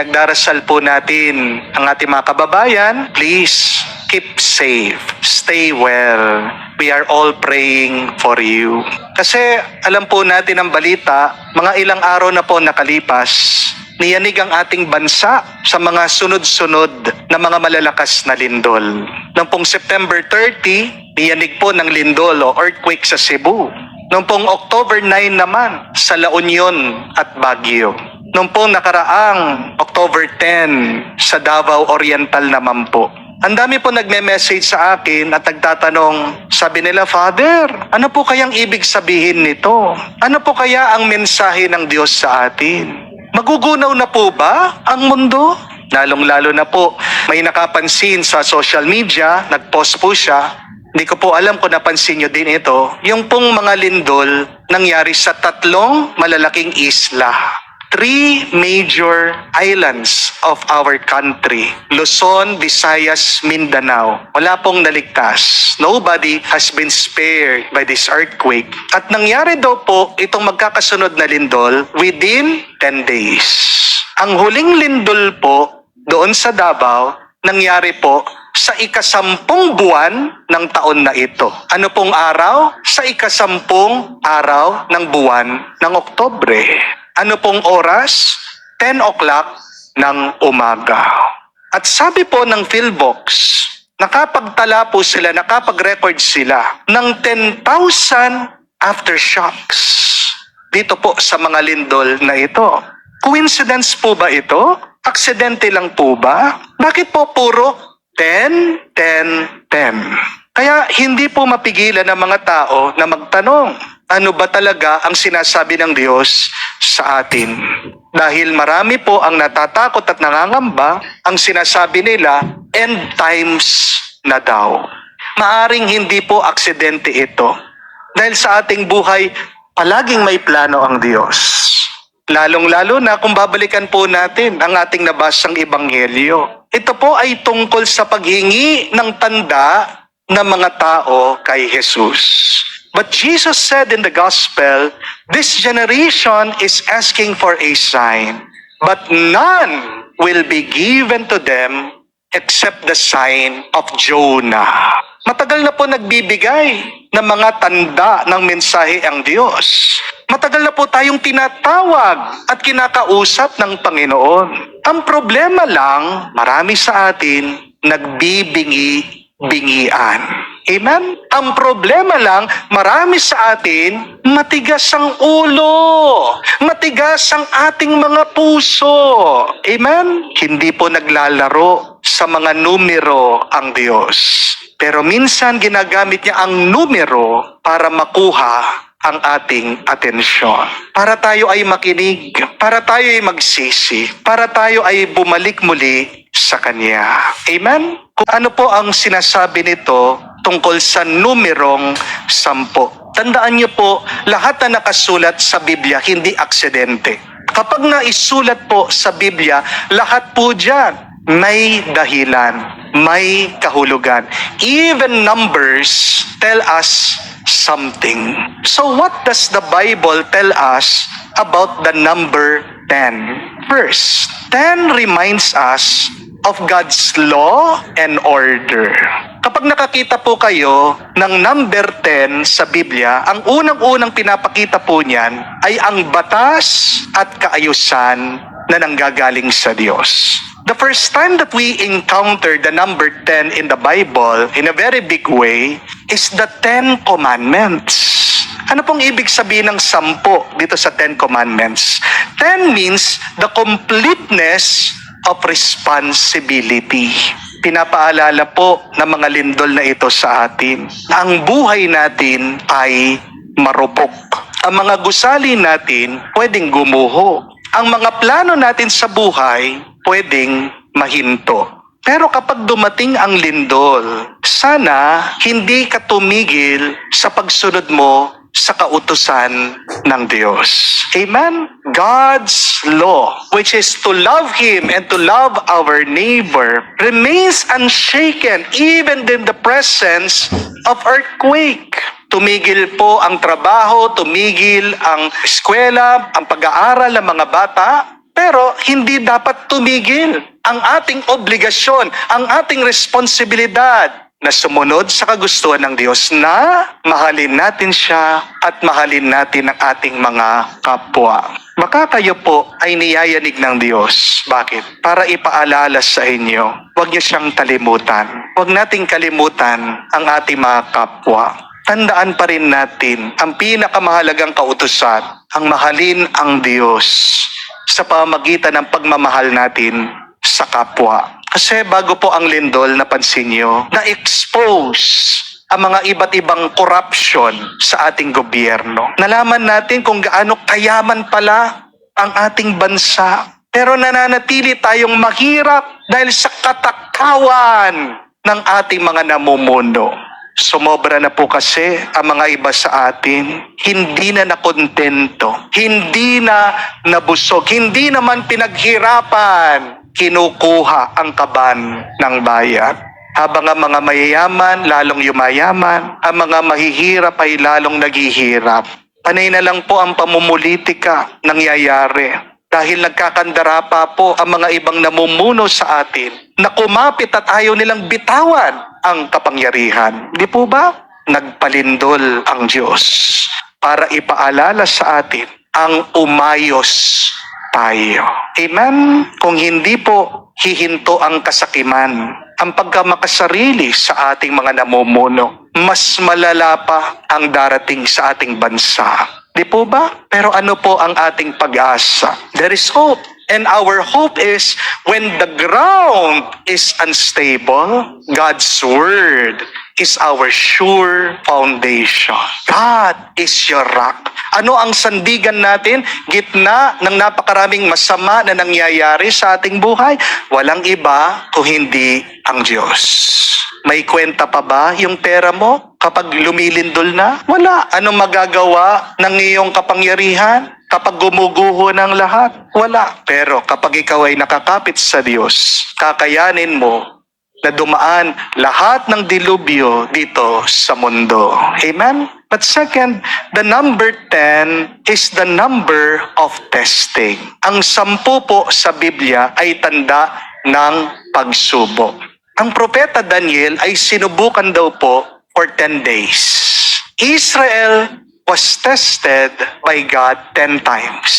Nagdarasal po natin ang ating mga kababayan. Please, keep safe. Stay well. We are all praying for you. Kasi alam po natin ang balita, mga ilang araw na po nakalipas, niyanig ang ating bansa sa mga sunod-sunod na mga malalakas na lindol. Noong pong September 30, niyanig po ng lindol o earthquake sa Cebu. Noong pong October 9 naman sa La Union at Baguio. Noong pong nakaraang October 10 sa Davao Oriental naman po. Ang dami po nagme-message sa akin at nagtatanong, sabi nila, Father, ano po kayang ibig sabihin nito? Ano po kaya ang mensahe ng Diyos sa atin? Magugunaw na po ba ang mundo? Lalong-lalo na po, may nakapansin sa social media, nag-post po siya. Hindi ko po alam kung napansin nyo din ito. Yung pong mga lindol nangyari sa 3 malalaking isla. 3 major islands of our country. Luzon, Visayas, Mindanao. Wala pong naligtas. Nobody has been spared by this earthquake. At nangyari daw po itong magkakasunod na lindol within 10 days. Ang huling lindol po doon sa Davao, nangyari po sa ika-10 buwan ng taon na ito. Ano pong araw? Sa ika-10 araw ng buwan ng Oktubre. Ano pong oras? 10 o'clock ng umaga. At sabi po ng PhilBox, nakapagtala po sila, nakapag-record sila ng 10,000 aftershocks dito po sa mga lindol na ito. Coincidence po ba ito? Aksidente lang po ba? Bakit po puro 10, 10, 10? Kaya hindi po mapigilan ng mga tao na magtanong, ano ba talaga ang sinasabi ng Diyos sa atin? Dahil marami po ang natatakot at nangangamba, ang sinasabi nila, end times na daw. Maaring hindi po aksidente ito. Dahil sa ating buhay, palaging may plano ang Diyos. Lalong-lalo na kung babalikan po natin ang ating nabasang ebanghelyo. Ito po ay tungkol sa paghingi ng tanda ng mga tao kay Jesus. But Jesus said in the gospel, this generation is asking for a sign, but none will be given to them except the sign of Jonah. Matagal na po nagbibigay ng mga tanda ng mensahe ang Diyos. Matagal na po tayong tinatawag at kinakausap ng Panginoon. Ang problema lang, marami sa atin nagbibingi-bingian. Amen? Ang problema lang, marami sa atin, matigas ang ulo. Matigas ang ating mga puso. Amen? Hindi po naglalaro sa mga numero ang Diyos. Pero minsan ginagamit niya ang numero para makuha ang ating atensyon. Para tayo ay makinig, para tayo ay magsisi, para tayo ay bumalik muli sa Kanya. Amen? Kung ano po ang sinasabi nito tungkol sa numerong 10. Tandaan niyo po, lahat na nakasulat sa Biblia, hindi aksidente. Kapag naisulat po sa Biblia, lahat po dyan may dahilan, may kahulugan. Even numbers tell us something. So what does the Bible tell us about the number 10? First, 10 reminds us of God's law and order. Kapag nakakita po kayo ng number 10 sa Biblia, ang unang-unang pinapakita po niyan ay ang batas at kaayusan na nanggagaling sa Diyos. The first time that we encounter the number 10 in the Bible in a very big way is the 10 Commandments. Ano pong ibig sabihin ng 10 dito sa 10 Commandments? 10 means the completeness of responsibility. Pinapaalala po ng mga lindol na ito sa atin. Ang buhay natin ay marupok. Ang mga gusali natin pwedeng gumuho. Ang mga plano natin sa buhay pwedeng mahinto. Pero kapag dumating ang lindol, sana hindi ka tumigil sa pagsunod mo sa kautusan ng Diyos. Amen? God's law, which is to love Him and to love our neighbor, remains unshaken even in the presence of earthquake. Tumigil po ang trabaho, tumigil ang eskwela, ang pag-aaral ng mga bata, Pero hindi dapat tumigil ang ating obligasyon, ang ating responsibilidad na sumunod sa kagustuhan ng Diyos na mahalin natin siya at mahalin natin ang ating mga kapwa. Baka kayo po ay niyayanig ng Diyos. Bakit? Para ipaalala sa inyo. Huwag niyo siyang kalimutan. Huwag nating kalimutan ang ating mga kapwa. Tandaan pa rin natin ang pinakamahalagang kautusan, ang mahalin ang Diyos sa pamamagitan ng pagmamahal natin sa kapwa. Kasi bago po ang lindol, napansin nyo, na-expose ang mga iba't ibang corruption sa ating gobyerno. Nalaman natin kung gaano kayaman pala ang ating bansa. Pero nananatili tayong mahirap dahil sa katakawan ng ating mga namumuno. Sumobra na po kasi ang mga iba sa atin, hindi na nakontento, hindi na nabusog, hindi naman pinaghirapan, kinukuha ang kaban ng bayan. Habang ang mga mayayaman lalong yumayaman, ang mga mahihirap ay lalong naghihirap. Panay na lang po ang pamumulitika nangyayari. Dahil nagkakandara pa po ang mga ibang namumuno sa atin na kumapit at ayaw nilang bitawan ang kapangyarihan. Di po ba? Nagpalindol ang Diyos para ipaalala sa atin ang umayos tayo. Amen? Kung hindi po hihinto ang kasakiman, ang pagkamakasarili sa ating mga namumuno, mas malala pa ang darating sa ating bansa. Di po ba? Pero ano po ang ating pag-asa? There is hope. And our hope is when the ground is unstable, God's word is our sure foundation. God is your rock. Ano ang sandigan natin? Gitna ng napakaraming masama na nangyayari sa ating buhay, walang iba kung hindi ang Diyos. May kwenta pa ba yung pera mo kapag lumilindol na? Wala. Anong magagawa ng iyong kapangyarihan? Kapag gumuguho ng lahat, wala. Pero kapag ikaw ay nakakapit sa Diyos, kakayanin mo na dumaan lahat ng dilubyo dito sa mundo. Amen? But second, the number 10 is the number of testing. Ang 10 po sa Biblia ay tanda ng pagsubok. Ang propeta Daniel ay sinubukan daw po for 10 days. Israel was tested by God 10 times.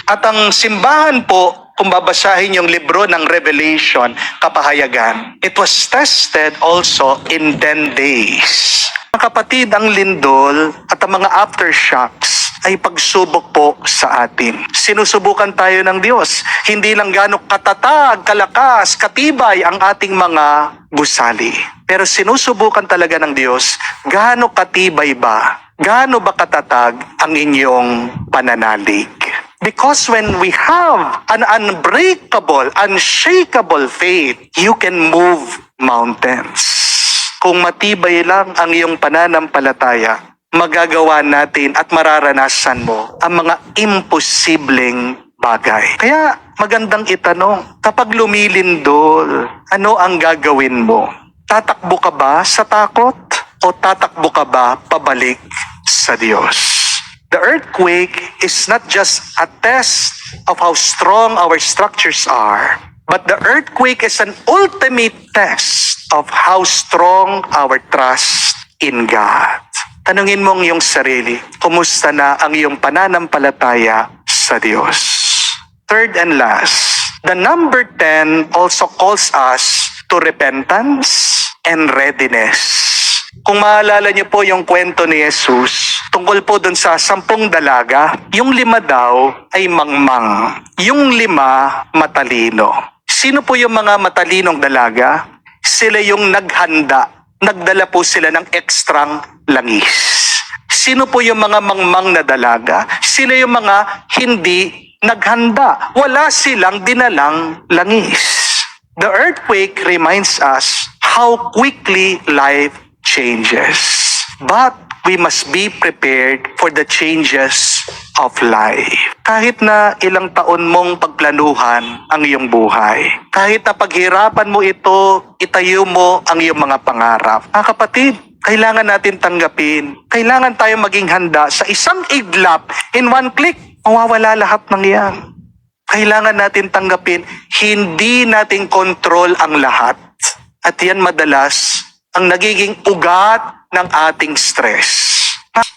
At ang simbahan po, kung babasahin yung libro ng Revelation, kapahayagan, it was tested also in 10 days. Mga kapatid, ang lindol at ang mga aftershocks ay pagsubok po sa atin. Sinusubukan tayo ng Diyos. Hindi lang gaano katatag, kalakas, katibay ang ating mga gusali. Pero sinusubukan talaga ng Diyos, gaano katibay ba? Gaano ba katatag ang inyong pananalig? Because when we have an unbreakable, unshakable faith, you can move mountains. Kung matibay lang ang iyong pananampalataya, magagawa natin at mararanasan mo ang mga imposibleng bagay. Kaya magandang itanong, kapag lumilindol, ano ang gagawin mo? Tatakbo ka ba sa takot? O tatakbo ka ba pabalik sa Diyos? The earthquake is not just a test of how strong our structures are, but the earthquake is an ultimate test of how strong our trust in God. Tanungin mo ang iyong sarili, kumusta na ang iyong pananampalataya sa Diyos? Third and last, the number 10 also calls us to repentance and readiness. Kung maalala niyo po yung kwento ni Jesus, tungkol po dun sa 10 dalaga, yung 5 daw ay mangmang, yung 5 matalino. Sino po yung mga matalinong dalaga? Sila yung naghanda, nagdala po sila ng ekstrang langis. Sino po yung mga mangmang na dalaga? Sila yung mga hindi naghanda, wala silang dinalang langis. The earthquake reminds us how quickly life changes. But we must be prepared for the changes of life. Kahit na ilang taon mong pagplanuhan ang iyong buhay, kahit na paghirapan mo ito, itayo mo ang iyong mga pangarap. Kapatid, kailangan natin tanggapin. Kailangan tayong maging handa sa isang iglap, in one click, mawawala lahat ng yan. kailangan natin tanggapin, hindi natin kontrol ang lahat. At yan madalas ang nagiging ugat ng ating stress.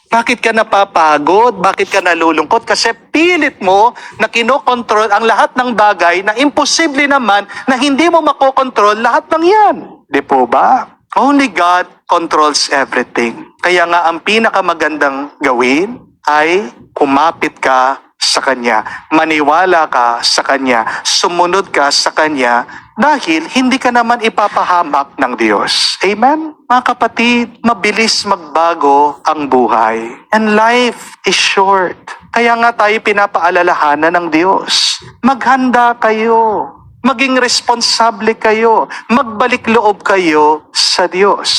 Bakit ka napapagod? Bakit ka nalulungkot? Kasi pilit mo na kinokontrol ang lahat ng bagay na imposible naman na hindi mo makokontrol lahat ng yan. Di po ba? Only God controls everything. Kaya nga ang pinakamagandang gawin ay kumapit ka sa Kanya, maniwala ka sa Kanya, sumunod ka sa Kanya, dahil hindi ka naman ipapahamak ng Diyos. Amen? Mga kapatid, mabilis magbago ang buhay. And life is short. Kaya nga tayo pinapaalalahanan ng Diyos. Maghanda kayo. Maging responsable kayo. Magbalik loob kayo sa Diyos.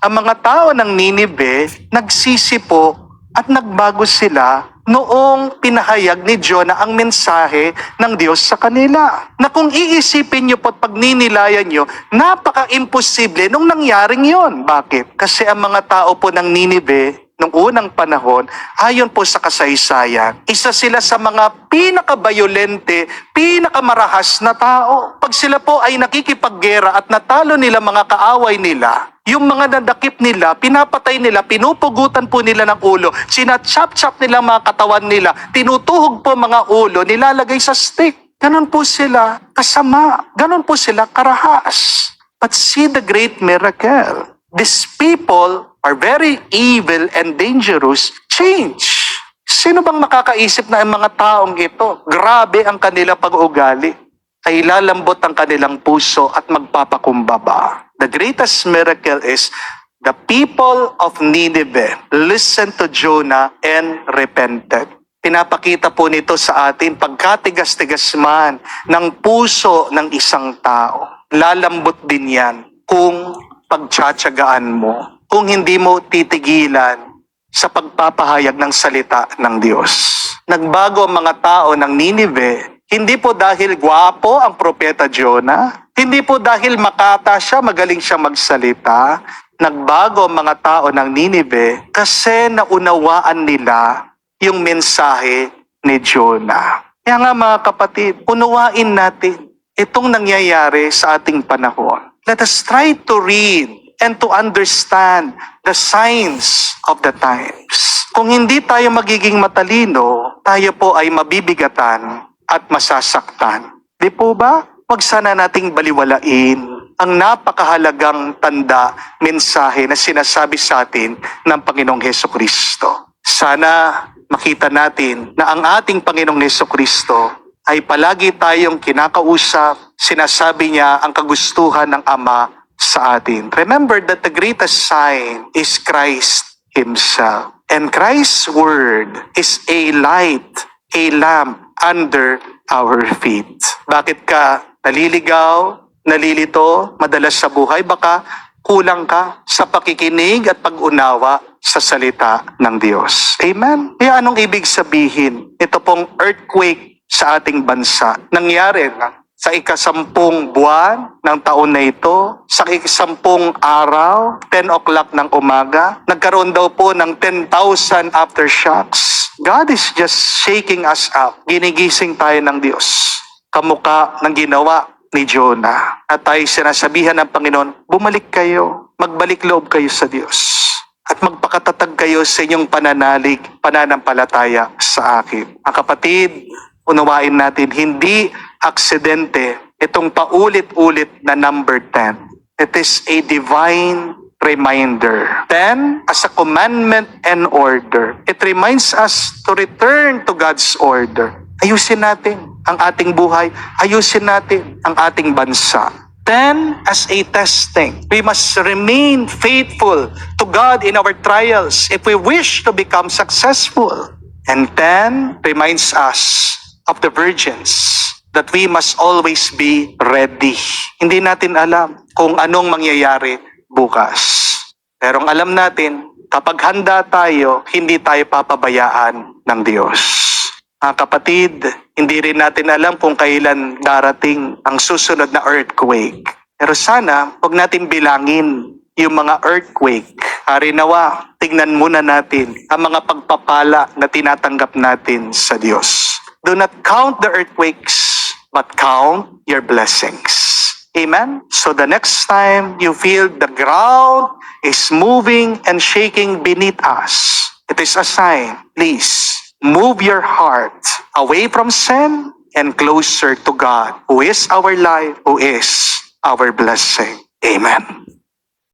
Ang mga tao ng Ninive, nagsisipo at nagbago sila noong pinahayag ni Jonah ang mensahe ng Diyos sa kanila. Na kung iisipin nyo po at pagninilayan nyo, napaka-imposible nung nangyaring yon. Bakit? Kasi ang mga tao po ng Ninive, nung unang panahon, ayon po sa kasaysayan, isa sila sa mga pinakabayolente, pinakamarahas na tao. Pag sila po ay nakikipaggera at natalo nila mga kaaway nila, yung mga nadakip nila, pinapatay nila, pinupugutan po nila ng ulo, sinachap-chap nila mga katawan nila, tinutuhog po mga ulo, nilalagay sa stick. Ganon po sila kasama. Ganon po sila karahas. But see the great miracle. These people are very evil and dangerous. Change. Sino bang makakaisip na ang mga taong ito, grabe ang kanila pag-uugali, ay lalambot ang kanilang puso at magpapakumbaba? The greatest miracle is the people of Nineveh listened to Jonah and repented. Pinapakita po nito sa atin pagkatigas-tigas man ng puso ng isang tao. Lalambot din yan kung pagtsatsagaan mo, kung hindi mo titigilan sa pagpapahayag ng salita ng Diyos. Nagbago ang mga tao ng Ninive, hindi po dahil gwapo ang propeta Jonah, hindi po dahil makata siya, magaling siya magsalita. Nagbago ang mga tao ng Ninive kasi naunawaan nila yung mensahe ni Jonah. Kaya nga mga kapatid, unawain natin itong nangyayari sa ating panahon. Let us try to read and to understand the signs of the times. Kung hindi tayo magiging matalino, tayo po ay mabibigatan at masasaktan. Di po ba? Huwag sana nating baliwalain ang napakahalagang tanda, mensahe na sinasabi sa atin ng Panginoong Hesukristo. Sana makita natin na ang ating Panginoong Hesukristo ay palagi tayong kinakausap, sinasabi niya ang kagustuhan ng Ama sa atin. Remember that the greatest sign is Christ Himself. And Christ's word is a light, a lamp under our feet. Bakit ka naliligaw, nalilito, madalas sa buhay? Baka kulang ka sa pakikinig at pag-unawa sa salita ng Diyos. Amen? Kaya anong ibig sabihin? Ito pong earthquake sa ating bansa. Nangyari na sa ika-10 buwan ng taon na ito, sa ika-10 araw, 10 o'clock ng umaga, nagkaroon daw po ng 10,000 aftershocks. God is just shaking us up. Ginigising tayo ng Diyos. Kamukha ng ginawa ni Jonah. At tayo sinasabihan ng Panginoon, bumalik kayo, magbalik loob kayo sa Diyos. At magpakatatag kayo sa inyong pananalig, pananampalataya sa akin. Mga kapatid, unawain natin, hindi aksidente itong paulit-ulit na number 10. It is a divine reminder. 10 as a commandment and order. It reminds us to return to God's order. Ayusin natin ang ating buhay. Ayusin natin ang ating bansa. 10 as a testing. We must remain faithful to God in our trials if we wish to become successful. And 10 reminds us of the virgins that we must always be ready. Hindi natin alam kung anong mangyayari bukas. Pero ang alam natin, kapag handa tayo, hindi tayo papabayaan ng Diyos. Mga kapatid, hindi rin natin alam kung kailan darating ang susunod na earthquake. Pero sana, huwag natin bilangin yung mga earthquake. Harinawa, tignan muna natin ang mga pagpapala na tinatanggap natin sa Diyos. Do not count the earthquakes, but count your blessings. Amen? So the next time you feel the ground is moving and shaking beneath us, it is a sign. Please, move your heart away from sin and closer to God, who is our life, who is our blessing. Amen.